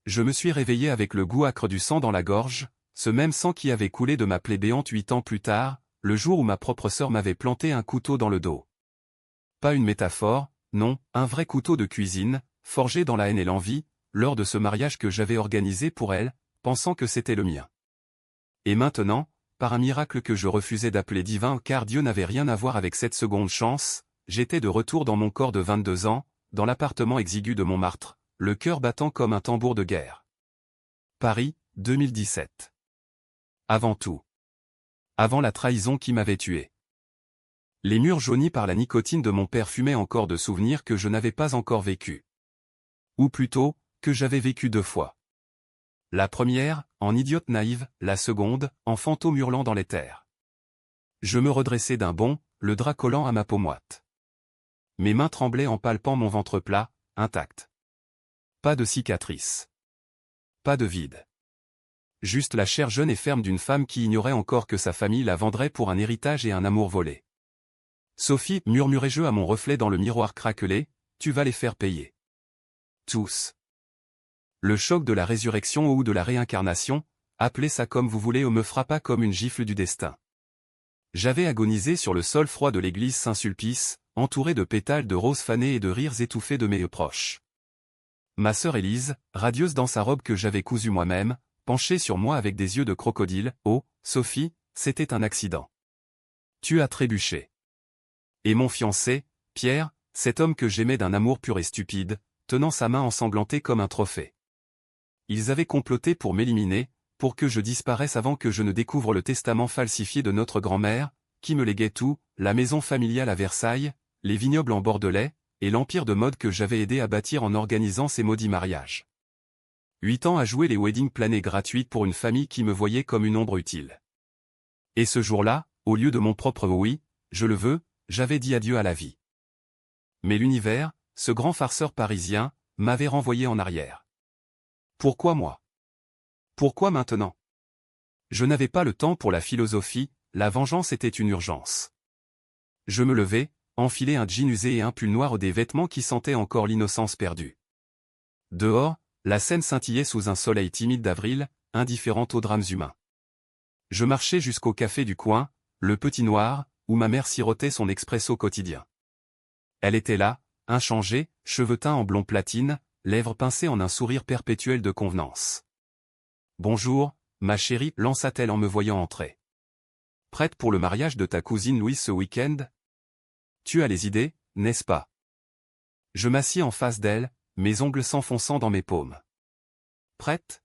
Je me suis réveillé avec le goût âcre du sang dans la gorge, ce même sang qui avait coulé de ma plaie béante 8 ans plus tard, le jour où ma propre sœur m'avait planté un couteau dans le dos. Pas une métaphore, non, un vrai couteau de cuisine, forgé dans la haine et l'envie, lors de ce mariage que j'avais organisé pour elle, pensant que c'était le mien. Et maintenant, par un miracle que je refusais d'appeler divin car Dieu n'avait rien à voir avec cette seconde chance, j'étais de retour dans mon corps de 22 ans, dans l'appartement exigu de Montmartre, le cœur battant comme un tambour de guerre. Paris, 2017. Avant tout. Avant la trahison qui m'avait tué. Les murs jaunis par la nicotine de mon père fumaient encore de souvenirs que je n'avais pas encore vécus. Ou plutôt, que j'avais vécu 2 fois. La première, en idiote naïve, la seconde, en fantôme hurlant dans les terres. Je me redressai d'un bond, le drap collant à ma peau moite. Mes mains tremblaient en palpant mon ventre plat, intact. Pas de cicatrice. Pas de vide. Juste la chair jeune et ferme d'une femme qui ignorait encore que sa famille la vendrait pour un héritage et un amour volé. Sophie, murmurai-je à mon reflet dans le miroir craquelé, tu vas les faire payer. Tous. Le choc de la résurrection ou de la réincarnation, appelez ça comme vous voulez, me frappa comme une gifle du destin. J'avais agonisé sur le sol froid de l'église Saint-Sulpice, entouré de pétales de roses fanées et de rires étouffés de mes proches. Ma sœur Élise, radieuse dans sa robe que j'avais cousue moi-même, penchée sur moi avec des yeux de crocodile, oh, Sophie, c'était un accident. Tu as trébuché. Et mon fiancé, Pierre, cet homme que j'aimais d'un amour pur et stupide, tenant sa main ensanglantée comme un trophée. Ils avaient comploté pour m'éliminer, pour que je disparaisse avant que je ne découvre le testament falsifié de notre grand-mère, qui me léguait tout, la maison familiale à Versailles, les vignobles en Bordelais, et l'empire de mode que j'avais aidé à bâtir en organisant ces maudits mariages. 8 ans à jouer les wedding planés gratuits pour une famille qui me voyait comme une ombre utile. Et ce jour-là, au lieu de mon propre oui, je le veux, j'avais dit adieu à la vie. Mais l'univers, ce grand farceur parisien, m'avait renvoyé en arrière. Pourquoi moi? Pourquoi maintenant? Je n'avais pas le temps pour la philosophie, la vengeance était une urgence. Je me levai, enfilai un jean usé et un pull noir des vêtements qui sentaient encore l'innocence perdue. Dehors, la Seine scintillait sous un soleil timide d'avril, indifférente aux drames humains. Je marchais jusqu'au café du coin, le Petit Noir, où ma mère sirotait son expresso quotidien. Elle était là, inchangée, cheveux teints en blond platine, lèvres pincées en un sourire perpétuel de convenance. « Bonjour, ma chérie » lança-t-elle en me voyant entrer. « Prête pour le mariage de ta cousine Louise ce week-end? Tu as les idées, n'est-ce pas ?» Je m'assis en face d'elle, mes ongles s'enfonçant dans mes paumes. « Prête? »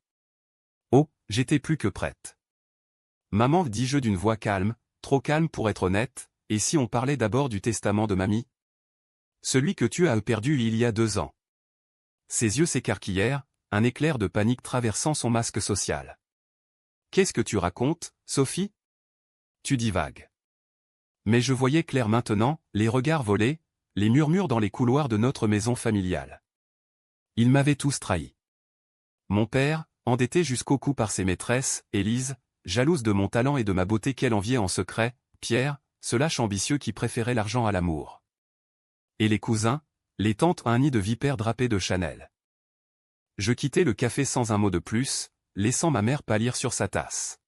Oh, j'étais plus que prête. « Maman, dis-je d'une voix calme, trop calme pour être honnête, et si on parlait d'abord du testament de mamie? Celui que tu as perdu il y a 2 ans. Ses yeux s'écarquillèrent, un éclair de panique traversant son masque social. Qu'est-ce que tu racontes, Sophie? Tu divagues. Mais je voyais clair maintenant, les regards volés, les murmures dans les couloirs de notre maison familiale. Ils m'avaient tous trahi. Mon père, endetté jusqu'au cou par ses maîtresses, Élise, jalouse de mon talent et de ma beauté qu'elle enviait en secret, Pierre, ce lâche ambitieux qui préférait l'argent à l'amour. Et les cousins, les tantes, un nid de vipères drapé de Chanel. Je quittai le café sans un mot de plus, laissant ma mère pâlir sur sa tasse.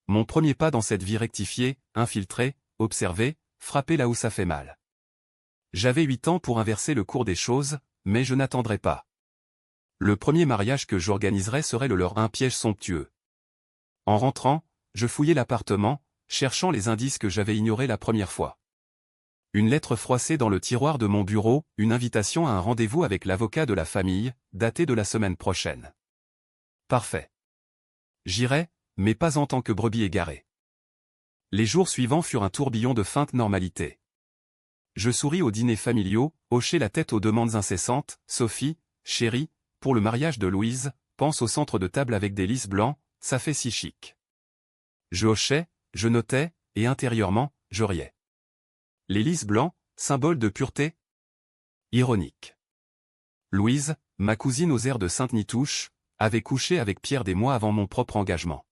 Mon premier pas dans cette vie rectifiée, infiltrer, observer, frapper là où ça fait mal. J'avais 8 ans pour inverser le cours des choses, mais je n'attendrai pas. Le premier mariage que j'organiserais serait le leur, un piège somptueux. En rentrant, je fouillai l'appartement, cherchant les indices que j'avais ignorés la première fois. Une lettre froissée dans le tiroir de mon bureau, une invitation à un rendez-vous avec l'avocat de la famille, datée de la semaine prochaine. Parfait. J'irai, mais pas en tant que brebis égarée. Les jours suivants furent un tourbillon de feinte normalité. Je souris aux dîners familiaux, hochai la tête aux demandes incessantes, Sophie, chérie, pour le mariage de Louise, pense au centre de table avec des lys blancs, ça fait si chic. Je hochais, je notais, et intérieurement, je riais. Les lys blancs, symbole de pureté? Ironique. Louise, ma cousine aux airs de Sainte-Nitouche, avait couché avec Pierre des mois avant mon propre engagement.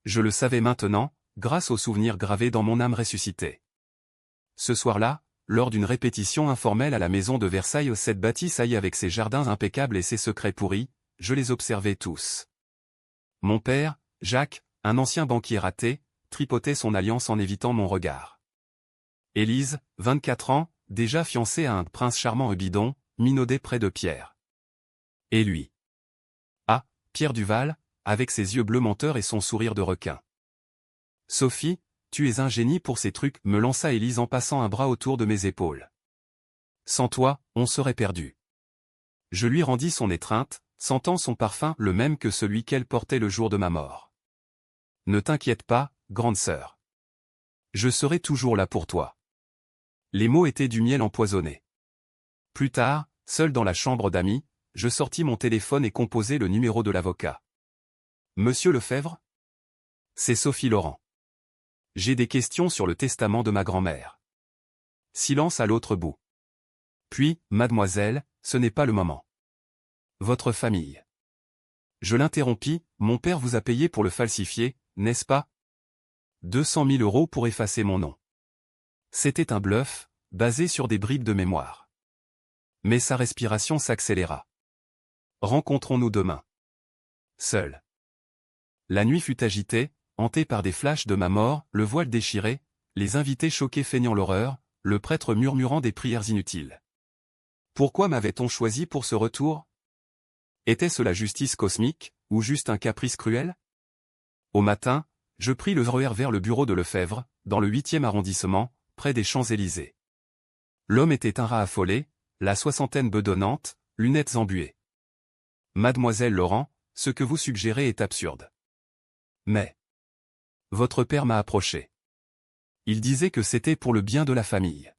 Je le savais maintenant, grâce aux souvenirs gravés dans mon âme ressuscitée. Ce soir-là, lors d'une répétition informelle à la maison de Versailles, cette bâtisse haïe avec ses jardins impeccables et ses secrets pourris, je les observais tous. Mon père, Jacques, un ancien banquier raté, tripotait son alliance en évitant mon regard. Élise, 24 ans, déjà fiancée à un prince charmant bidon, minaudait près de Pierre. Et lui. Ah, Pierre Duval, avec ses yeux bleus menteurs et son sourire de requin. Sophie, tu es un génie pour ces trucs, me lança Élise en passant un bras autour de mes épaules. Sans toi, on serait perdu. Je lui rendis son étreinte, sentant son parfum le même que celui qu'elle portait le jour de ma mort. Ne t'inquiète pas, grande sœur. Je serai toujours là pour toi. Les mots étaient du miel empoisonné. Plus tard, seul dans la chambre d'amis, je sortis mon téléphone et composai le numéro de l'avocat. Monsieur Lefebvre? C'est Sophie Laurent. J'ai des questions sur le testament de ma grand-mère. Silence à l'autre bout. Puis, mademoiselle, ce n'est pas le moment. Votre famille. Je l'interrompis, mon père vous a payé pour le falsifier, n'est-ce pas? 200 000 € pour effacer mon nom. C'était un bluff, basé sur des bribes de mémoire. Mais sa respiration s'accéléra. Rencontrons-nous demain. Seul. La nuit fut agitée, hantée par des flashs de ma mort, le voile déchiré, les invités choqués feignant l'horreur, le prêtre murmurant des prières inutiles. Pourquoi m'avait-on choisi pour ce retour? Était-ce la justice cosmique, ou juste un caprice cruel? Au matin, je pris le RER vers le bureau de Lefebvre, dans le 8e arrondissement, près des Champs-Élysées. L'homme était un rat affolé, la soixantaine bedonnante, lunettes embuées. Mademoiselle Laurent, ce que vous suggérez est absurde. Mais votre père m'a approché. Il disait que c'était pour le bien de la famille.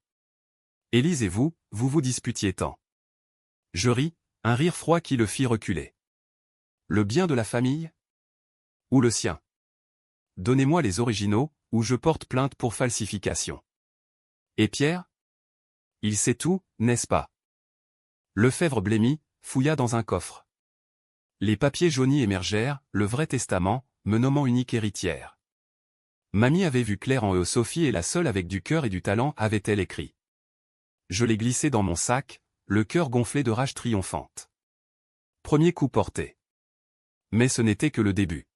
Élise et vous vous disputiez tant. Je ris, un rire froid qui le fit reculer. Le bien de la famille? Ou le sien? Donnez-moi les originaux, ou je porte plainte pour falsification. Et Pierre? Il sait tout, n'est-ce pas? Lefebvre blêmit, fouilla dans un coffre. Les papiers jaunis émergèrent, le vrai testament, me nommant unique héritière. Mamie avait vu clair en eux, Sophie est la seule avec du cœur et du talent, avait-elle écrit. Je l'ai glissé dans mon sac, le cœur gonflé de rage triomphante. Premier coup porté. Mais ce n'était que le début.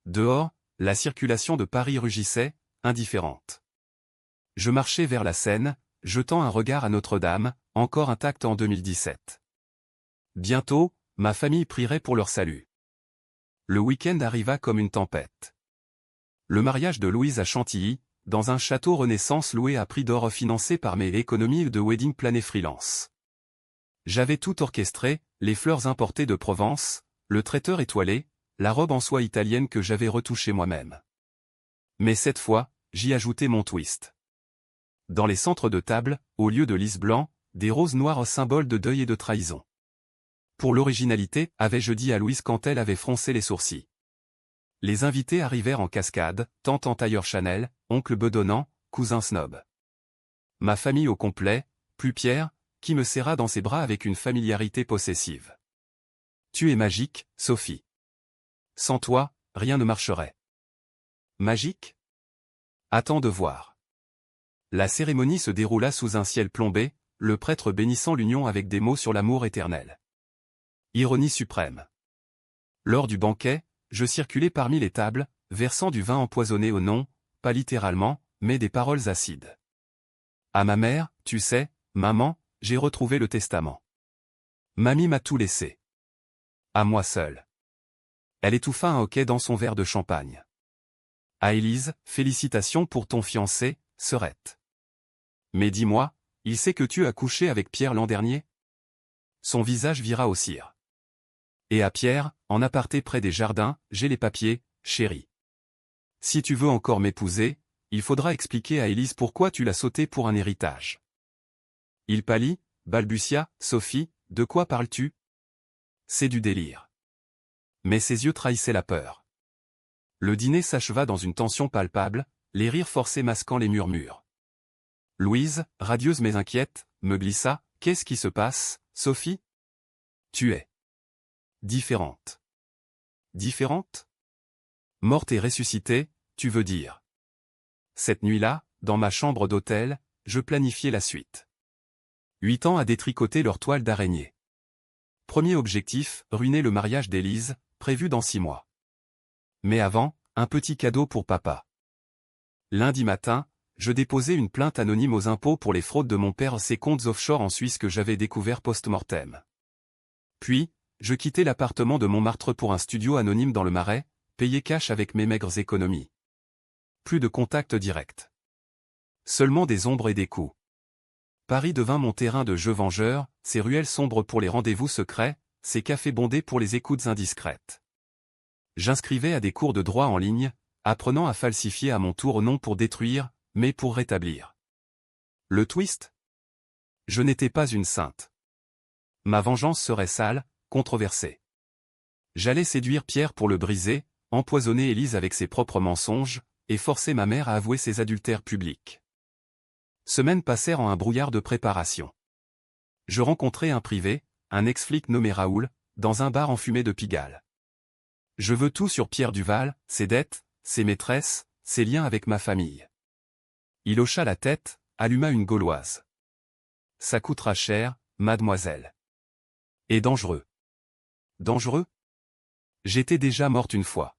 Dehors, la circulation de Paris rugissait, indifférente. Je marchais vers la Seine, jetant un regard à Notre-Dame, encore intacte en 2017. Bientôt, ma famille prierait pour leur salut. Le week-end arriva comme une tempête. Le mariage de Louise à Chantilly, dans un château Renaissance loué à prix d'or financé par mes économies de Wedding Planet Freelance. J'avais tout orchestré, les fleurs importées de Provence, le traiteur étoilé, la robe en soie italienne que j'avais retouchée moi-même. Mais cette fois, j'y ajoutais mon twist. Dans les centres de table, au lieu de lys blanc, des roses noires symboles de deuil et de trahison. Pour l'originalité, avais-je dit à Louise quand elle avait froncé les sourcils. Les invités arrivèrent en cascade, tante en tailleur Chanel, oncle bedonnant, cousin snob. Ma famille au complet, plus Pierre, qui me serra dans ses bras avec une familiarité possessive. Tu es magique, Sophie. Sans toi, rien ne marcherait. Magique? Attends de voir. La cérémonie se déroula sous un ciel plombé, le prêtre bénissant l'union avec des mots sur l'amour éternel. Ironie suprême. Lors du banquet, je circulais parmi les tables, versant du vin empoisonné au nom, pas littéralement, mais des paroles acides. À ma mère, tu sais, maman, j'ai retrouvé le testament. Mamie m'a tout laissé. À moi seule. Elle étouffa un hoquet dans son verre de champagne. À Élise, félicitations pour ton fiancé, Serette. Mais dis-moi, il sait que tu as couché avec Pierre l'an dernier? Son visage vira au cire. Et à Pierre, en aparté près des jardins, j'ai les papiers, chérie. Si tu veux encore m'épouser, il faudra expliquer à Élise pourquoi tu l'as sauté pour un héritage. Il pâlit, balbutia, Sophie, de quoi parles-tu? C'est du délire. Mais ses yeux trahissaient la peur. Le dîner s'acheva dans une tension palpable, les rires forcés masquant les murmures. Louise, radieuse mais inquiète, me glissa, qu'est-ce qui se passe, Sophie? Tu es différente. Différente? Morte et ressuscitée, tu veux dire. Cette nuit-là, dans ma chambre d'hôtel, je planifiais la suite. 8 ans à détricoter leur toile d'araignée. Premier objectif, ruiner le mariage d'Élise, prévu dans 6 mois. Mais avant, un petit cadeau pour papa. Lundi matin, je déposais une plainte anonyme aux impôts pour les fraudes de mon père, ses comptes offshore en Suisse que j'avais découvert post-mortem. Puis, je quittais l'appartement de Montmartre pour un studio anonyme dans le Marais, payé cash avec mes maigres économies. Plus de contact direct. Seulement des ombres et des coups. Paris devint mon terrain de jeu vengeur, ses ruelles sombres pour les rendez-vous secrets, ses cafés bondés pour les écoutes indiscrètes. J'inscrivais à des cours de droit en ligne, apprenant à falsifier à mon tour non pour détruire, mais pour rétablir. Le twist? Je n'étais pas une sainte. Ma vengeance serait sale, controversée. J'allais séduire Pierre pour le briser, empoisonner Élise avec ses propres mensonges, et forcer ma mère à avouer ses adultères publics. Semaines passèrent en un brouillard de préparation. Je rencontrai un privé, un ex-flic nommé Raoul, dans un bar enfumé de Pigalle. Je veux tout sur Pierre Duval, ses dettes, ses maîtresses, ses liens avec ma famille. Il hocha la tête, alluma une gauloise. Ça coûtera cher, mademoiselle. Et dangereux. Dangereux? J'étais déjà morte une fois.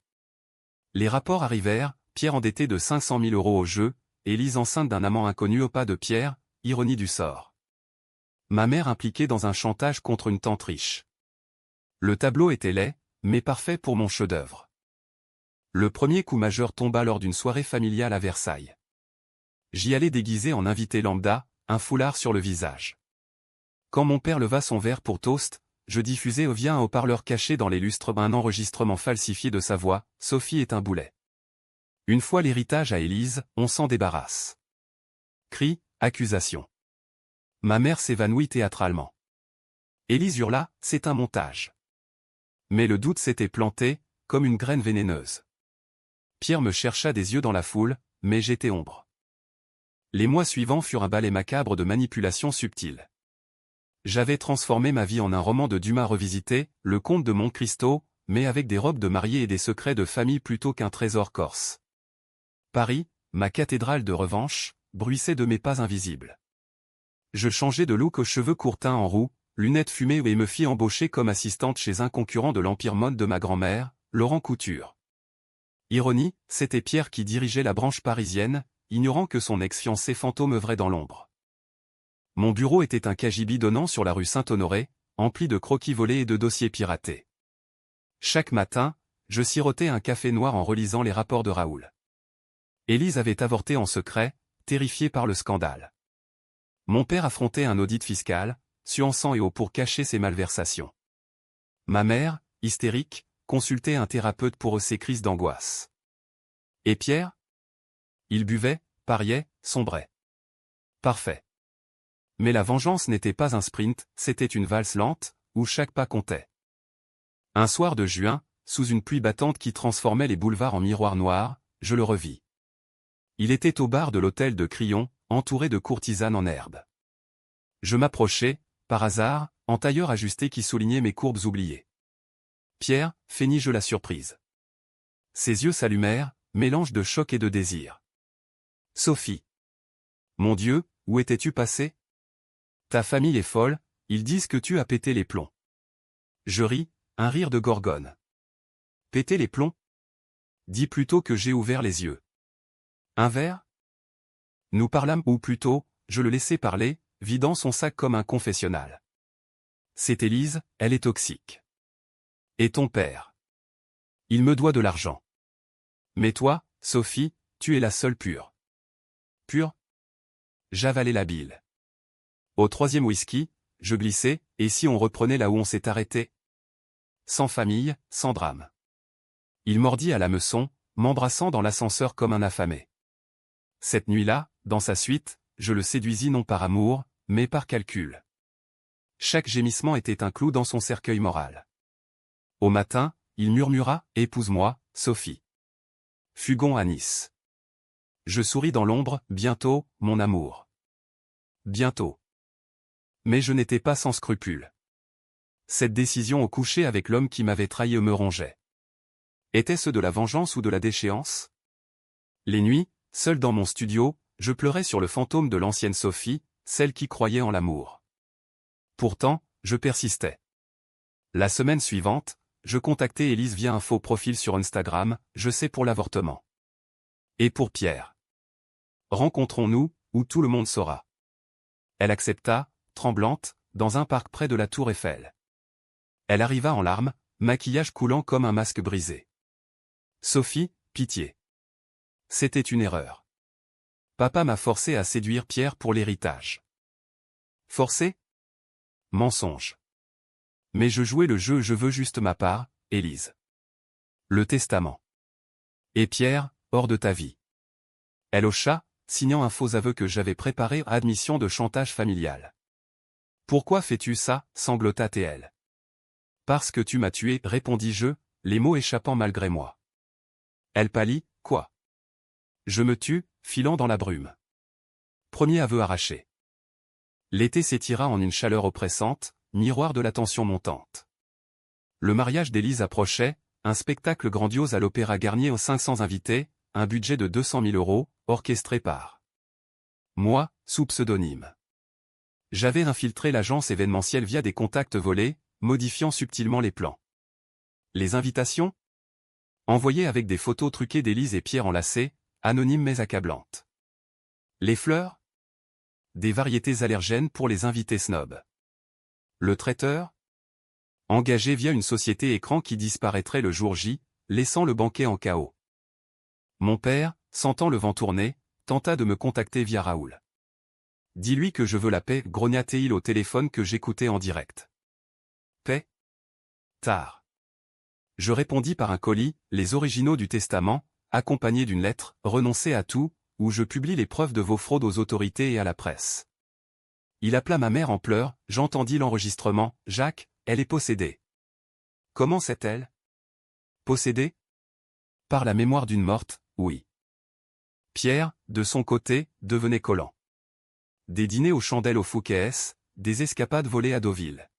Les rapports arrivèrent, Pierre endetté de 500 000 € au jeu, Élise enceinte d'un amant inconnu au pas de Pierre, ironie du sort. Ma mère impliquée dans un chantage contre une tante riche. Le tableau était laid, mais parfait pour mon chef-d'œuvre. Le premier coup majeur tomba lors d'une soirée familiale à Versailles. J'y allais déguisé en invité lambda, un foulard sur le visage. Quand mon père leva son verre pour toast, je diffusai via un haut-parleur caché dans les lustres un enregistrement falsifié de sa voix, Sophie est un boulet. Une fois l'héritage à Élise, on s'en débarrasse. Cris, accusation. Ma mère s'évanouit théâtralement. Élise hurla, c'est un montage. Mais le doute s'était planté, comme une graine vénéneuse. Pierre me chercha des yeux dans la foule, mais j'étais ombre. Les mois suivants furent un ballet macabre de manipulation subtile. J'avais transformé ma vie en un roman de Dumas revisité, le comte de Monte Cristo, mais avec des robes de mariée et des secrets de famille plutôt qu'un trésor corse. Paris, ma cathédrale de revanche, bruissait de mes pas invisibles. Je changeai de look aux cheveux courts teints en roux, lunettes fumées et me fis embaucher comme assistante chez un concurrent de l'empire mode de ma grand-mère, Laurent Couture. Ironie, c'était Pierre qui dirigeait la branche parisienne, ignorant que son ex-fiancé fantôme œuvrait dans l'ombre. Mon bureau était un cagibi donnant sur la rue Saint-Honoré, empli de croquis volés et de dossiers piratés. Chaque matin, je sirotais un café noir en relisant les rapports de Raoul. Élise avait avorté en secret, terrifiée par le scandale. Mon père affrontait un audit fiscal, suant sang et eau pour cacher ses malversations. Ma mère, hystérique, consultait un thérapeute pour ses crises d'angoisse. Et Pierre? Il buvait, pariait, sombrait. Parfait. Mais la vengeance n'était pas un sprint, c'était une valse lente, où chaque pas comptait. Un soir de juin, sous une pluie battante qui transformait les boulevards en miroirs noirs, je le revis. Il était au bar de l'hôtel de Crillon, entouré de courtisanes en herbe. Je m'approchai, par hasard, en tailleur ajusté qui soulignait mes courbes oubliées. Pierre, feignis-je la surprise. Ses yeux s'allumèrent, mélange de choc et de désir. Sophie. Mon Dieu, où étais-tu passée? Ta famille est folle, ils disent que tu as pété les plombs. Je ris, un rire de gorgone. Péter les plombs? Dis plutôt que j'ai ouvert les yeux. Un verre? Nous parlâmes ou plutôt, je le laissai parler, vidant son sac comme un confessionnal. C'est Élise, elle est toxique. Et ton père? Il me doit de l'argent. Mais toi, Sophie, tu es la seule pure. Pure? J'avalai la bile. Au 3e whisky, je glissai, et si on reprenait là où on s'est arrêté? Sans famille, sans drame. Il mordit à l'hameçon, m'embrassant dans l'ascenseur comme un affamé. Cette nuit-là, dans sa suite, je le séduisis non par amour, mais par calcul. Chaque gémissement était un clou dans son cercueil moral. Au matin, il murmura « Épouse-moi, Sophie. Fugons à Nice. » Je souris dans l'ombre « Bientôt, mon amour. » Bientôt. Mais je n'étais pas sans scrupules. Cette décision au coucher avec l'homme qui m'avait trahi me rongeait. Était-ce de la vengeance ou de la déchéance? Les nuits, seul dans mon studio, je pleurais sur le fantôme de l'ancienne Sophie, celle qui croyait en l'amour. Pourtant, je persistais. La semaine suivante, je contactai Élise via un faux profil sur Instagram, je sais pour l'avortement. Et pour Pierre. Rencontrons-nous, où tout le monde saura. Elle accepta, tremblante, dans un parc près de la tour Eiffel. Elle arriva en larmes, maquillage coulant comme un masque brisé. Sophie, pitié. C'était une erreur. Papa m'a forcé à séduire Pierre pour l'héritage. Forcé? Mensonge. Mais je jouais le jeu, je veux juste ma part, Élise. Le testament. Et Pierre, hors de ta vie. Elle hocha, signant un faux aveu que j'avais préparé à admission de chantage familial. Pourquoi fais-tu ça, sanglota TL. Parce que tu m'as tué, répondis-je, les mots échappant malgré moi. Elle pâlit, quoi? Je me tue, filant dans la brume. Premier aveu arraché. L'été s'étira en une chaleur oppressante, miroir de la tension montante. Le mariage d'Élise approchait, un spectacle grandiose à l'Opéra Garnier aux 500 invités, un budget de 200 000 €, orchestré par moi, sous pseudonyme. J'avais infiltré l'agence événementielle via des contacts volés, modifiant subtilement les plans. Les invitations? Envoyées avec des photos truquées d'Élise et Pierre enlacés, anonymes mais accablantes. Les fleurs? Des variétés allergènes pour les invités snobs. Le traiteur? Engagé via une société écran qui disparaîtrait le jour J, laissant le banquet en chaos. Mon père, sentant le vent tourner, tenta de me contacter via Raoul. Dis-lui que je veux la paix, grogna-t-il au téléphone que j'écoutais en direct. Paix? Tard. Je répondis par un colis, les originaux du testament, accompagnés d'une lettre, renoncez à tout, où je publie les preuves de vos fraudes aux autorités et à la presse. Il appela ma mère en pleurs, j'entendis l'enregistrement, Jacques, elle est possédée. Comment sait-elle? Possédée? Par la mémoire d'une morte, oui. Pierre, de son côté, devenait collant. Des dîners aux chandelles au Fouquet's, des escapades volées à Deauville.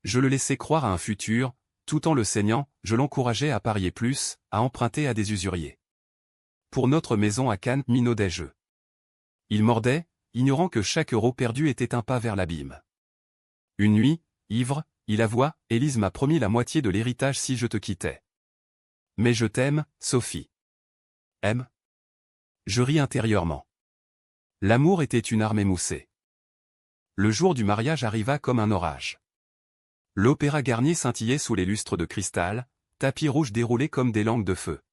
Je le laissais croire à un futur, tout en le saignant, je l'encourageais à parier plus, à emprunter à des usuriers. Pour notre maison à Cannes, minaudais-je. Il mordait, ignorant que chaque euro perdu était un pas vers l'abîme. Une nuit, ivre, il avoua, Élise m'a promis la moitié de l'héritage si je te quittais. Mais je t'aime, Sophie. Aime? Je ris intérieurement. L'amour était une arme émoussée. Le jour du mariage arriva comme un orage. L'Opéra Garnier scintillait sous les lustres de cristal, tapis rouge déroulé comme des langues de feu.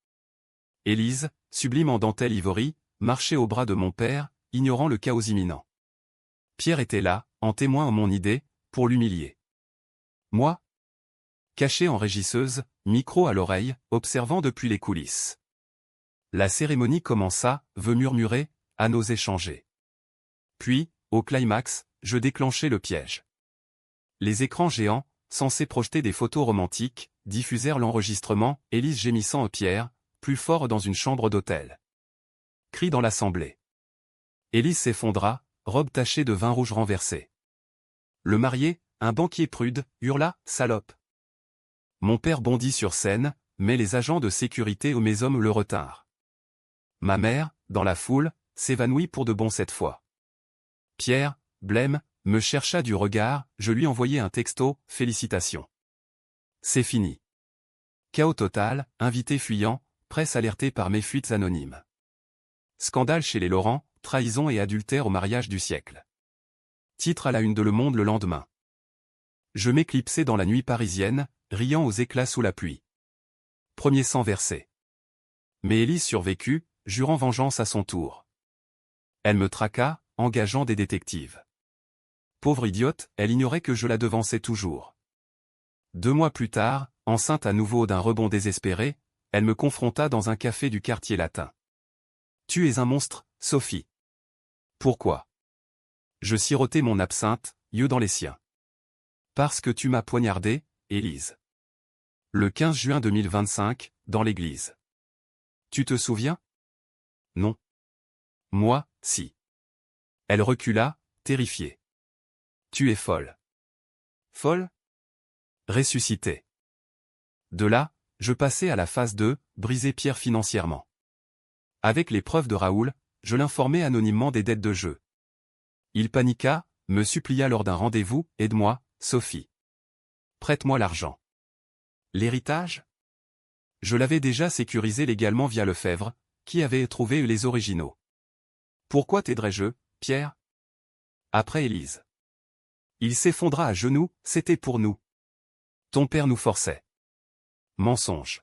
Élise, sublime en dentelle ivory, marchait au bras de mon père, ignorant le chaos imminent. Pierre était là, en témoin en mon idée, pour l'humilier. Moi? Caché en régisseuse, micro à l'oreille, observant depuis les coulisses. La cérémonie commença, vœux murmurés, anneaux échangés. Puis, au climax, je déclenchai le piège. Les écrans géants, censés projeter des photos romantiques, diffusèrent l'enregistrement, Élise gémissant Pierre, plus fort dans une chambre d'hôtel. Cri dans l'assemblée. Élise s'effondra, robe tachée de vin rouge renversé. Le marié, un banquier prude, hurla « Salope !» Mon père bondit sur scène, mais les agents de sécurité ou mes hommes le retinrent. Ma mère, dans la foule, s'évanouit pour de bon cette fois. Pierre, blême, me chercha du regard, je lui envoyai un texto, félicitations. C'est fini. Chaos total, invité fuyant, presse alertée par mes fuites anonymes. Scandale chez les Laurent, trahison et adultère au mariage du siècle. Titre à la une de Le Monde le lendemain. Je m'éclipsai dans la nuit parisienne, riant aux éclats sous la pluie. Premier sang versé. Mais Élise survécut, jurant vengeance à son tour. Elle me traqua, engageant des détectives. Pauvre idiote, elle ignorait que je la devançais toujours. 2 mois plus tard, enceinte à nouveau d'un rebond désespéré, elle me confronta dans un café du quartier latin. Tu es un monstre, Sophie. Pourquoi? Je sirotai mon absinthe, yeux dans les siens. Parce que tu m'as poignardé, Élise. Le 15 juin 2025, dans l'église. Tu te souviens? Non. Moi, si. Elle recula, terrifiée. Tu es folle. Folle? Ressuscité. De là, je passai à la phase 2, briser Pierre financièrement. Avec les preuves de Raoul, je l'informai anonymement des dettes de jeu. Il paniqua, me supplia lors d'un rendez-vous, aide-moi, Sophie. Prête-moi l'argent. L'héritage? Je l'avais déjà sécurisé légalement via Lefebvre, qui avait trouvé les originaux. Pourquoi t'aiderais-je, Pierre? Après Élise. Il s'effondra à genoux, c'était pour nous. Ton père nous forçait. Mensonge.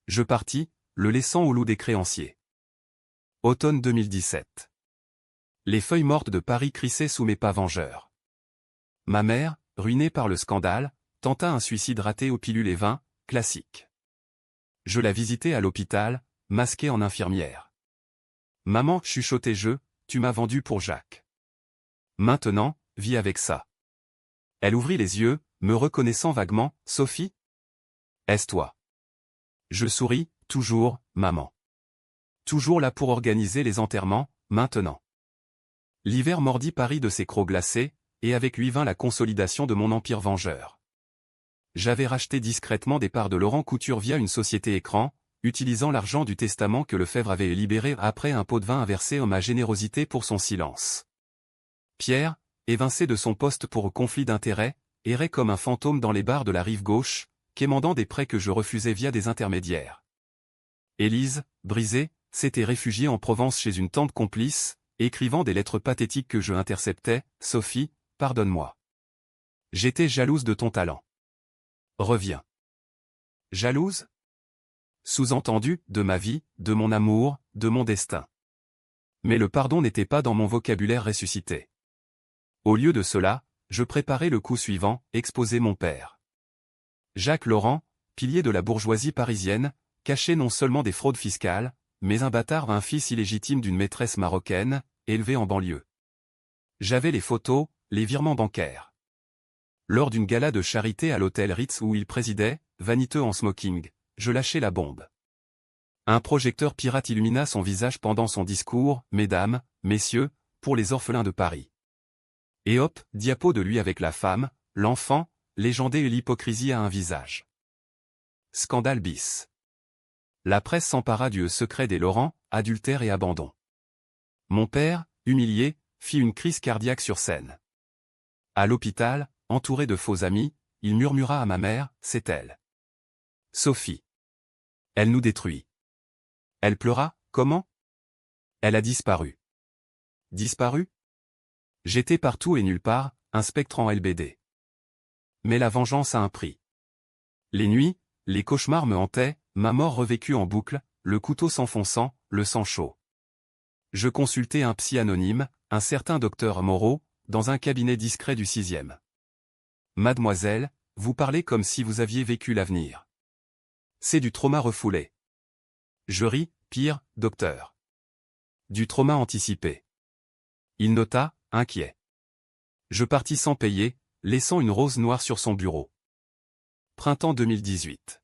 Je partis, le laissant au loup des créanciers. Automne 2017. Les feuilles mortes de Paris crissaient sous mes pas vengeurs. Ma mère, ruinée par le scandale, tenta un suicide raté aux pilules et vins, classique. Je la visitais à l'hôpital, masquée en infirmière. Maman, chuchotais-je, tu m'as vendu pour Jacques. Maintenant, vis avec ça. Elle ouvrit les yeux, me reconnaissant vaguement, Sophie? Est-ce toi? Je souris, toujours, maman. Toujours là pour organiser les enterrements, maintenant. L'hiver mordit Paris de ses crocs glacés, et avec lui vint la consolidation de mon empire vengeur. J'avais racheté discrètement des parts de Laurent Couture via une société écran, utilisant l'argent du testament que Lefebvre avait libéré après un pot de vin inversé en ma générosité pour son silence. Pierre, évincé de son poste pour conflit d'intérêts, errait comme un fantôme dans les bars de la rive gauche, quémandant des prêts que je refusais via des intermédiaires. Élise, brisée, s'était réfugiée en Provence chez une tante complice, écrivant des lettres pathétiques que je interceptais. Sophie, pardonne-moi. J'étais jalouse de ton talent. Reviens. Jalouse? Sous-entendu, de ma vie, de mon amour, de mon destin. Mais le pardon n'était pas dans mon vocabulaire ressuscité. Au lieu de cela, je préparais le coup suivant, exposer mon père. Jacques Laurent, pilier de la bourgeoisie parisienne, cachait non seulement des fraudes fiscales, mais un bâtard, un fils illégitime d'une maîtresse marocaine, élevé en banlieue. J'avais les photos, les virements bancaires. Lors d'une gala de charité à l'hôtel Ritz où il présidait, vaniteux en smoking, je lâchai la bombe. Un projecteur pirate illumina son visage pendant son discours, mesdames, messieurs, pour les orphelins de Paris. Et hop, diapo de lui avec la femme, l'enfant, légendé et l'hypocrisie à un visage. Scandale bis. La presse s'empara du secret des Laurent, adultère et abandon. Mon père, humilié, fit une crise cardiaque sur scène. À l'hôpital, entouré de faux amis, il murmura à ma mère, c'est elle. Sophie. Elle nous détruit. Elle pleura, comment? Elle a disparu. Disparu? J'étais partout et nulle part, un spectre en LBD. Mais la vengeance a un prix. Les nuits, les cauchemars me hantaient, ma mort revécue en boucle, le couteau s'enfonçant, le sang chaud. Je consultais un psy anonyme, un certain docteur Moreau, dans un cabinet discret du 6e. Mademoiselle, vous parlez comme si vous aviez vécu l'avenir. C'est du trauma refoulé. Je ris, pire, docteur. Du trauma anticipé. Il nota, inquiet. Je partis sans payer, laissant une rose noire sur son bureau. Printemps 2018.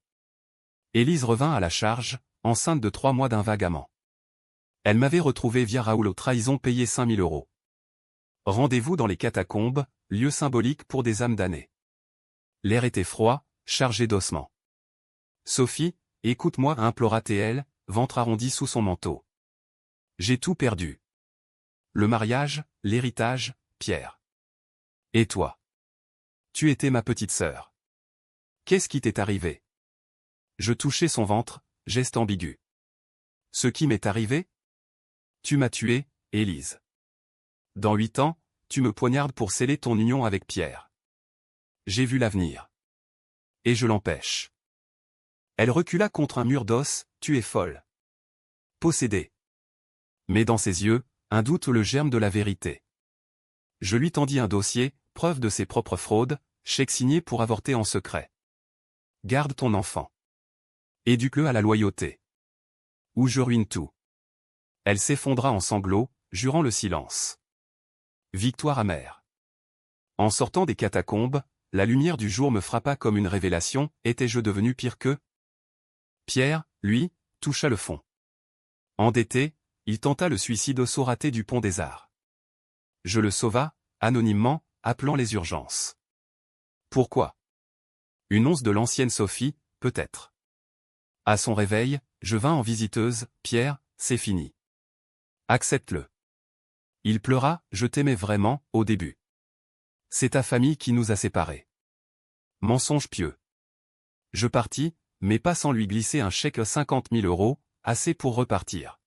Élise revint à la charge, enceinte de 3 mois d'un vague amant. Elle m'avait retrouvé via Raoul aux trahisons payé 5 000 €. Rendez-vous dans les catacombes, lieu symbolique pour des âmes damnées. L'air était froid, chargé d'ossements. Sophie, écoute-moi, implora-t-elle, ventre arrondi sous son manteau. J'ai tout perdu. Le mariage, l'héritage, Pierre. Et toi? Tu étais ma petite sœur. Qu'est-ce qui t'est arrivé? Je touchai son ventre, geste ambigu. Ce qui m'est arrivé? Tu m'as tué, Élise. Dans 8 ans, tu me poignardes pour sceller ton union avec Pierre. J'ai vu l'avenir. Et je l'empêche. Elle recula contre un mur d'os, tu es folle. Possédée. Mais dans ses yeux, un doute, le germe de la vérité. Je lui tendis un dossier, preuve de ses propres fraudes, chèque signé pour avorter en secret. Garde ton enfant. Éduque-le à la loyauté. Ou je ruine tout. Elle s'effondra en sanglots, jurant le silence. Victoire amère. En sortant des catacombes, la lumière du jour me frappa comme une révélation, étais-je devenu pire qu'eux? Pierre, lui, toucha le fond. Endetté, il tenta le suicide au saut raté du pont des Arts. Je le sauva, anonymement, appelant les urgences. Pourquoi? Une once de l'ancienne Sophie, peut-être. À son réveil, je vins en visiteuse, Pierre, c'est fini. Accepte-le. Il pleura, je t'aimais vraiment, au début. C'est ta famille qui nous a séparés. Mensonge pieux. Je partis, mais pas sans lui glisser un chèque 50 000 €, assez pour repartir.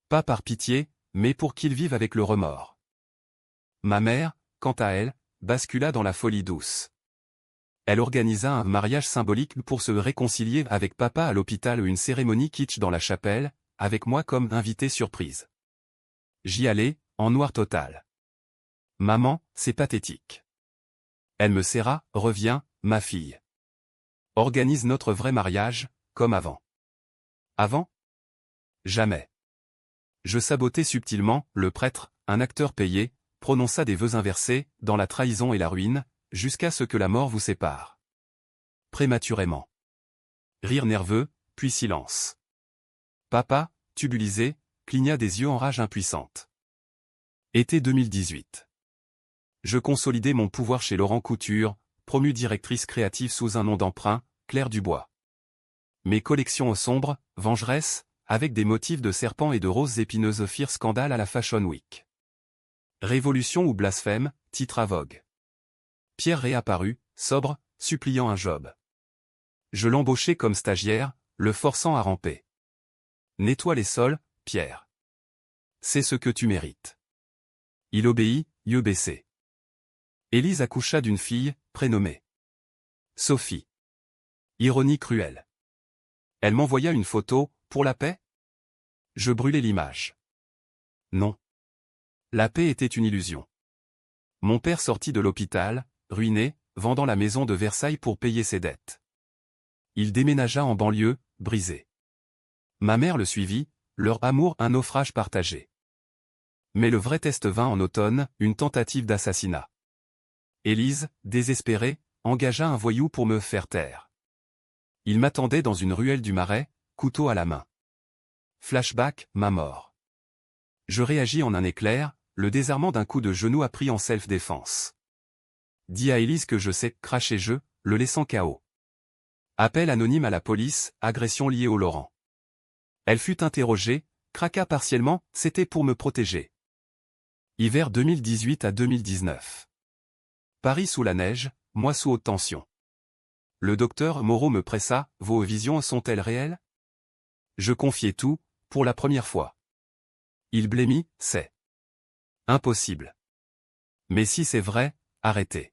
Pas par pitié, mais pour qu'il vive avec le remords. Ma mère, quant à elle, bascula dans la folie douce. Elle organisa un mariage symbolique pour se réconcilier avec papa à l'hôpital ou une cérémonie kitsch dans la chapelle, avec moi comme invité surprise. J'y allais, en noir total. Maman, c'est pathétique. Elle me serra, reviens, ma fille. Organise notre vrai mariage, comme avant. Avant? Jamais. Je sabotai subtilement, le prêtre, un acteur payé, prononça des vœux inversés, dans la trahison et la ruine, jusqu'à ce que la mort vous sépare. Prématurément. Rire nerveux, puis silence. Papa, tubulisé, cligna des yeux en rage impuissante. Été 2018. Je consolidais mon pouvoir chez Laurent Couture, promue directrice créative sous un nom d'emprunt, Claire Dubois. Mes collections au sombre, vengeresse, avec des motifs de serpents et de roses épineuses firent scandale à la Fashion Week. Révolution ou blasphème, titre à vogue. Pierre réapparut, sobre, suppliant un job. Je l'embauchai comme stagiaire, le forçant à ramper. Nettoie les sols, Pierre. C'est ce que tu mérites. Il obéit, yeux baissés. Élise accoucha d'une fille, prénommée Sophie. Ironie cruelle. Elle m'envoya une photo, pour la paix? Je brûlai l'image. Non. La paix était une illusion. Mon père sortit de l'hôpital, ruiné, vendant la maison de Versailles pour payer ses dettes. Il déménagea en banlieue, brisé. Ma mère le suivit, leur amour un naufrage partagé. Mais le vrai test vint en automne, une tentative d'assassinat. Élise, désespérée, engagea un voyou pour me faire taire. Il m'attendait dans une ruelle du Marais, couteau à la main. Flashback, ma mort. Je réagis en un éclair, le désarmement d'un coup de genou appris en self-défense. Dis à Élise que je sais, cracher je, le laissant KO. Appel anonyme à la police, agression liée au Laurent. Elle fut interrogée, craqua partiellement, c'était pour me protéger. Hiver 2018 à 2019. Paris sous la neige, moi sous haute tension. Le docteur Moreau me pressa, vos visions sont-elles réelles? Je confiai tout, pour la première fois. Il blêmit, c'est impossible. Mais si c'est vrai, arrêtez.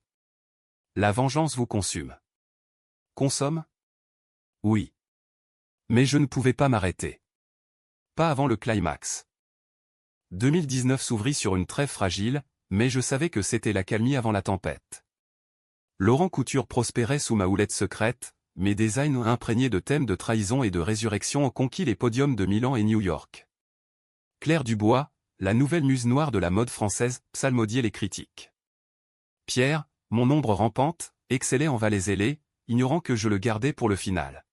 La vengeance vous consume. Consomme? Oui. Mais je ne pouvais pas m'arrêter. Pas avant le climax. 2019 s'ouvrit sur une trêve fragile, mais je savais que c'était l'accalmie avant la tempête. Laurent Couture prospérait sous ma houlette secrète, mes designs imprégnés de thèmes de trahison et de résurrection ont conquis les podiums de Milan et New York. Claire Dubois, la nouvelle muse noire de la mode française, psalmodiait les critiques. Pierre, mon ombre rampante, excellait en valets ailés, ignorant que je le gardais pour le final.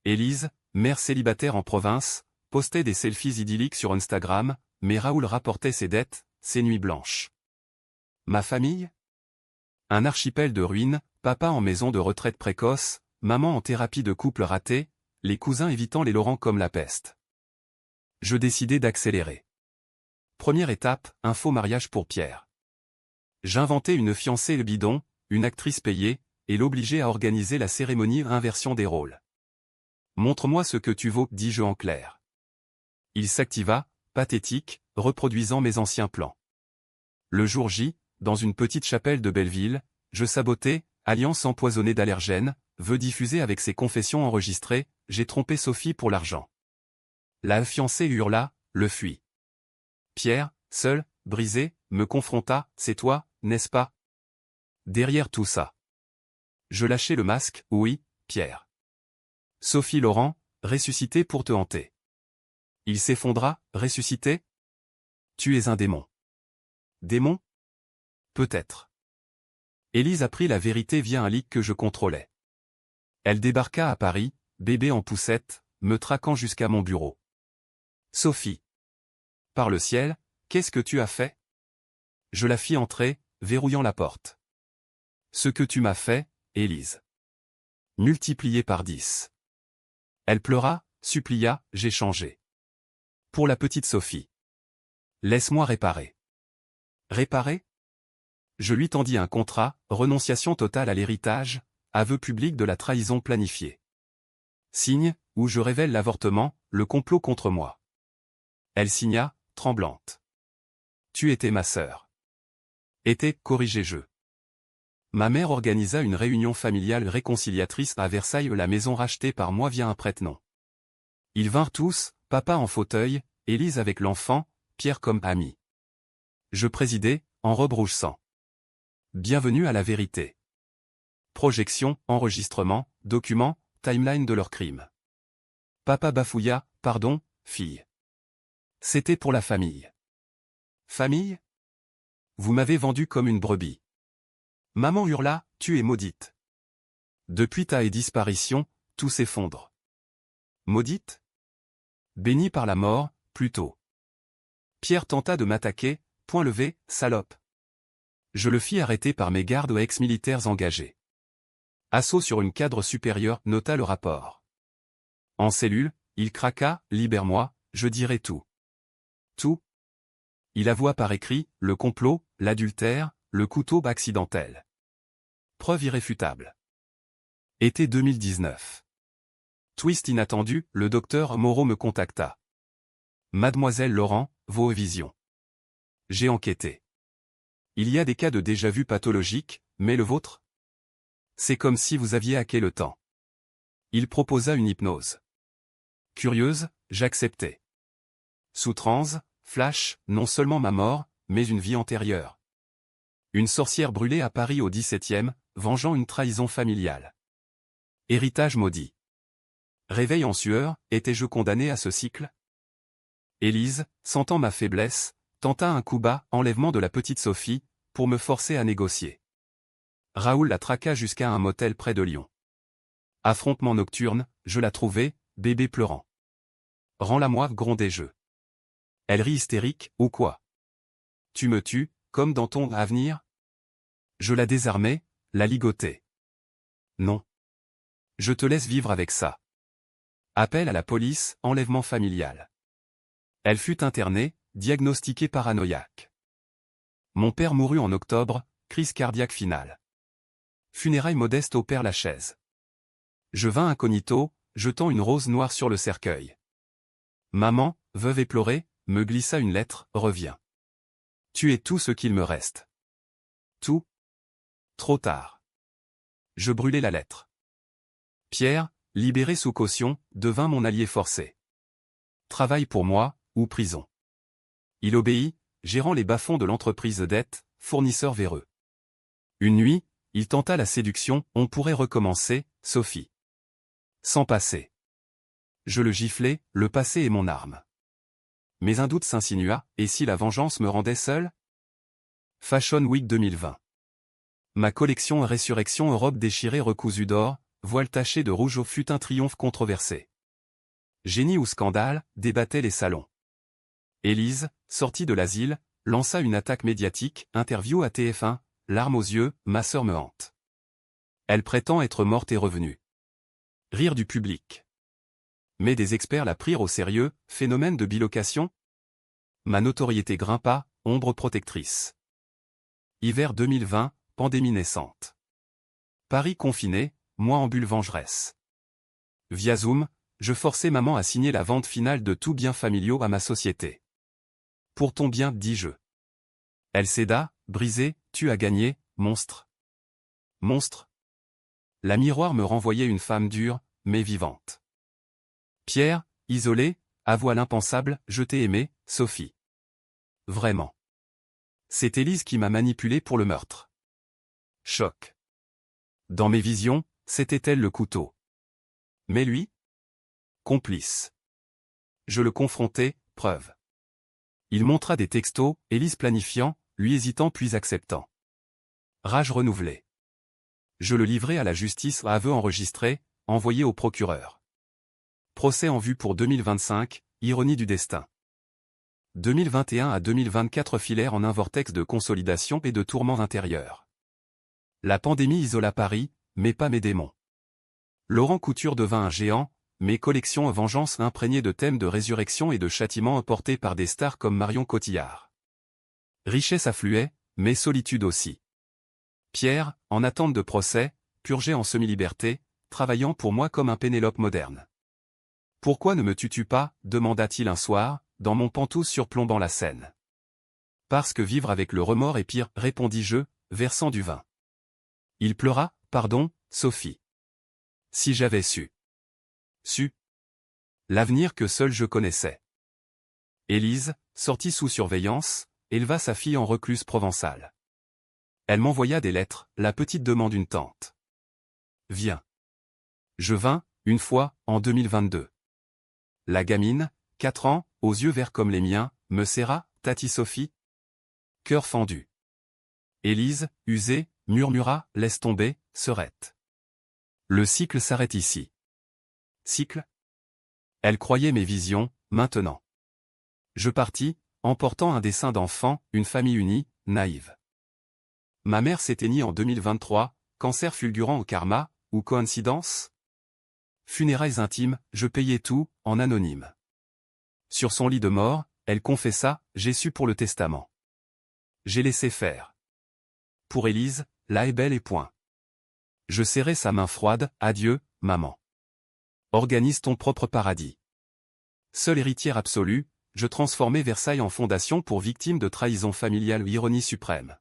Élise, mère célibataire en province, postait des selfies idylliques sur Instagram, mais Raoul rapportait ses dettes, ses nuits blanches. Ma famille? Un archipel de ruines, papa en maison de retraite précoce, maman en thérapie de couple ratée, les cousins évitant les Laurent comme la peste. Je décidai d'accélérer. Première étape, un faux mariage pour Pierre. J'inventai une fiancée bidon, une actrice payée, et l'obligeai à organiser la cérémonie inversion des rôles. Montre-moi ce que tu vaux, dis-je en clair. Il s'activa, pathétique, reproduisant mes anciens plans. Le jour J, dans une petite chapelle de Belleville, je sabotais, alliance empoisonnée d'allergènes, vœux diffusés avec ses confessions enregistrées, j'ai trompé Sophie pour l'argent. La fiancée hurla, le fuit. Pierre, seul, brisé, me confronta, c'est toi, n'est-ce pas? Derrière tout ça. Je lâchai le masque, oui, Pierre. Sophie Laurent, ressuscité pour te hanter. Il s'effondra, ressuscité? Tu es un démon. Démon? Peut-être. Élise apprit la vérité via un leak que je contrôlais. Elle débarqua à Paris, bébé en poussette, me traquant jusqu'à mon bureau. Sophie. Par le ciel, qu'est-ce que tu as fait? Je la fis entrer, verrouillant la porte. Ce que tu m'as fait, Élise. Multiplié par 10. Elle pleura, supplia, j'ai changé. Pour la petite Sophie. Laisse-moi réparer. Réparer? Je lui tendis un contrat, renonciation totale à l'héritage, aveu public de la trahison planifiée. Signe, où je révèle l'avortement, le complot contre moi. Elle signa, tremblante. Tu étais ma sœur. Était, corrigé-je. Ma mère organisa une réunion familiale réconciliatrice à Versailles, la maison rachetée par moi via un prête-nom. Ils vinrent tous, papa en fauteuil, Élise avec l'enfant, Pierre comme ami. Je présidais, en robe rouge sang. Bienvenue à la vérité. Projection, enregistrement, document, timeline de leur crime. Papa bafouilla, pardon, fille. C'était pour la famille. Famille? Vous m'avez vendu comme une brebis. Maman hurla, tu es maudite. Depuis ta disparition, tout s'effondre. Maudite? Bénie par la mort, plutôt. Pierre tenta de m'attaquer, poing levé, salope. Je le fis arrêter par mes gardes ex-militaires engagés. Assaut sur une cadre supérieure, nota le rapport. En cellule, il craqua, libère-moi, je dirai tout. Tout? Il avoua par écrit, le complot, l'adultère, le couteau accidentel. Preuve irréfutable. Été 2019. Twist inattendu, le docteur Moreau me contacta. Mademoiselle Laurent, vos visions. J'ai enquêté. Il y a des cas de déjà-vu pathologique, mais le vôtre? C'est comme si vous aviez hacké le temps. Il proposa une hypnose. Curieuse, j'acceptai. Sous transe, flash, non seulement ma mort, mais une vie antérieure. Une sorcière brûlée à Paris au XVIIe, vengeant une trahison familiale. Héritage maudit. Réveil en sueur, étais-je condamné à ce cycle? Élise, sentant ma faiblesse, tenta un coup bas, enlèvement de la petite Sophie, pour me forcer à négocier. Raoul la traqua jusqu'à un motel près de Lyon. Affrontement nocturne, je la trouvai, bébé pleurant. Rends-la-moi, grondai-je. Elle rit hystérique, ou quoi? Tu me tues, comme dans ton avenir? Je la désarmai, la ligotai. Non. Je te laisse vivre avec ça. Appel à la police, enlèvement familial. Elle fut internée, diagnostiquée paranoïaque. Mon père mourut en octobre, crise cardiaque finale. Funérailles modestes au Père Lachaise. Je vins incognito, jetant une rose noire sur le cercueil. Maman, veuve éplorée, me glissa une lettre, reviens. Tu es tout ce qu'il me reste. Tout? Trop tard. Je brûlai la lettre. Pierre, libéré sous caution, devint mon allié forcé. Travail pour moi, ou prison. Il obéit, gérant les bas-fonds de l'entreprise dette, fournisseur véreux. Une nuit, il tenta la séduction, on pourrait recommencer, Sophie. Sans passé. Je le giflai, le passé est mon arme. Mais un doute s'insinua, et si la vengeance me rendait seul? Fashion Week 2020. Ma collection Résurrection robe déchirée recousue d'or, voile taché de rouge fut un triomphe controversé. Génie ou scandale, débattait les salons. Élise, sortie de l'asile, lança une attaque médiatique, interview à TF1, larmes aux yeux, ma sœur me hante. Elle prétend être morte et revenue. Rire du public. Mais des experts la prirent au sérieux, phénomène de bilocation? Ma notoriété grimpa, ombre protectrice. Hiver 2020, pandémie naissante. Paris confiné, moi en bulle vengeresse. Via Zoom, je forçai maman à signer la vente finale de tous biens familiaux à ma société. Pour ton bien, dis-je. Elle céda, brisée, tu as gagné, monstre. Monstre. La miroir me renvoyait une femme dure, mais vivante. Pierre, isolé, avoua l'impensable, je t'ai aimé, Sophie. Vraiment. C'est Élise qui m'a manipulé pour le meurtre. Choc. Dans mes visions, c'était elle le couteau. Mais lui? Complice. Je le confrontai, preuve. Il montra des textos, Élise planifiant, lui hésitant puis acceptant. Rage renouvelée. Je le livrai à la justice à aveu enregistré, envoyé au procureur. Procès en vue pour 2025, ironie du destin. 2021 à 2024 filèrent en un vortex de consolidation et de tourments intérieurs. La pandémie isola Paris, mais pas mes démons. Laurent Couture devint un géant, mes collections vengeance imprégnées de thèmes de résurrection et de châtiment apportés par des stars comme Marion Cotillard. Richesse affluait, mais solitude aussi. Pierre, en attente de procès, purgé en semi-liberté, travaillant pour moi comme un Pénélope moderne. Pourquoi ne me tues-tu pas, demanda-t-il un soir, dans mon pantouse surplombant la scène. Parce que vivre avec le remords est pire, répondis-je, versant du vin. Il pleura, pardon, Sophie. Si j'avais su. Su. L'avenir que seul je connaissais. Élise, sortie sous surveillance, éleva sa fille en recluse provençale. Elle m'envoya des lettres, la petite demande une tante. Viens. Je vins, une fois, en 2022. La gamine, 4 ans, aux yeux verts comme les miens, me serra, Tati Sophie. Cœur fendu. Élise, usée, murmura, laisse tomber, Serette. Le cycle s'arrête ici. Cycle? Elle croyait mes visions, maintenant. Je partis, emportant un dessein d'enfant, une famille unie, naïve. Ma mère s'éteignit en 2023, cancer fulgurant au karma, ou coïncidence? Funérailles intimes, je payais tout, en anonyme. Sur son lit de mort, elle confessa, j'ai su pour le testament. J'ai laissé faire. Pour Élise, là est belle et point. Je serrai sa main froide, adieu, maman. Organise ton propre paradis. Seule héritière absolue, je transformai Versailles en fondation pour victimes de trahison familiale ou ironie suprême.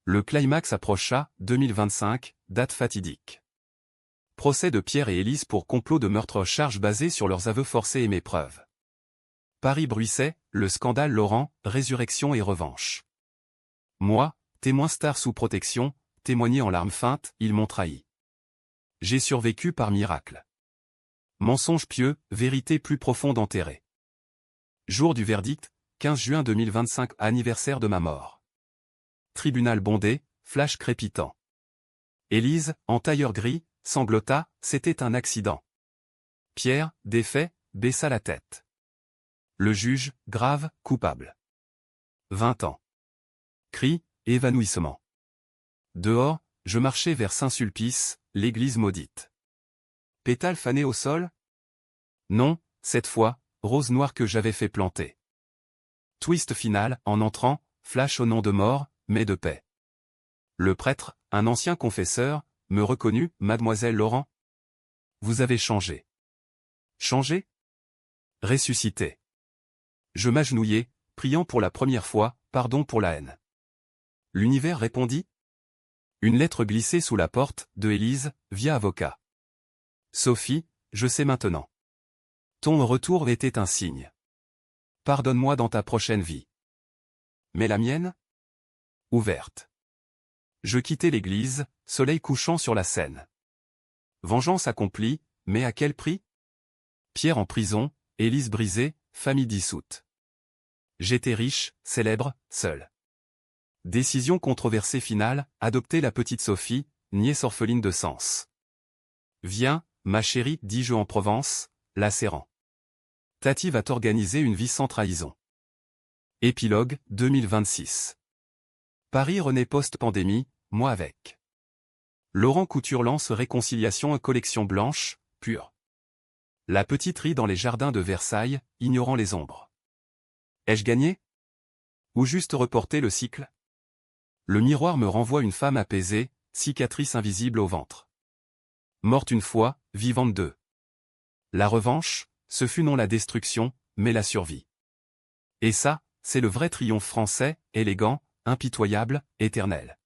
Le climax approcha, 2025, date fatidique. Procès de Pierre et Élise pour complot de meurtre, charge basée sur leurs aveux forcés et mes preuves. Paris bruissait, le scandale Laurent, résurrection et revanche. Moi, témoin star sous protection, témoigné en larmes feintes, ils m'ont trahi. J'ai survécu par miracle. Mensonge pieux, vérité plus profonde enterrée. Jour du verdict, 15 juin 2025, anniversaire de ma mort. Tribunal bondé, flash crépitant. Élise, en tailleur gris, sanglota, c'était un accident. Pierre, défait, baissa la tête. Le juge, grave, coupable. 20 ans. Cri, évanouissement. Dehors, je marchais vers Saint-Sulpice, l'église maudite. Pétales fanés au sol? Non, cette fois, rose noire que j'avais fait planter. Twist final, en entrant, flash au nom de mort, mais de paix. Le prêtre, un ancien confesseur, me reconnut, mademoiselle Laurent. Vous avez changé. Changé? Ressuscité. Je m'agenouillai, priant pour la première fois, pardon pour la haine. L'univers répondit. Une lettre glissée sous la porte, de Élise, via avocat. Sophie, je sais maintenant. Ton retour était un signe. Pardonne-moi dans ta prochaine vie. Mais la mienne? Ouverte. Je quittai l'église, soleil couchant sur la Seine. Vengeance accomplie, mais à quel prix? Pierre en prison, Élise brisée, famille dissoute. J'étais riche, célèbre, seul. Décision controversée finale, adopter la petite Sophie, nièce orpheline de sens. Viens, ma chérie, dis-je en Provence, la serrant. Tati va t'organiser une vie sans trahison. Épilogue, 2026. Paris renaît post-pandémie, moi avec. Laurent Couture lance Réconciliation, collection blanche, pure. La petite rit dans les jardins de Versailles, ignorant les ombres. Ai-je gagné? Ou juste reporté le cycle? Le miroir me renvoie une femme apaisée, cicatrice invisible au ventre. Morte une fois, vivante deux. La revanche, ce fut non la destruction, mais la survie. Et ça, c'est le vrai triomphe français, élégant, impitoyable, éternel.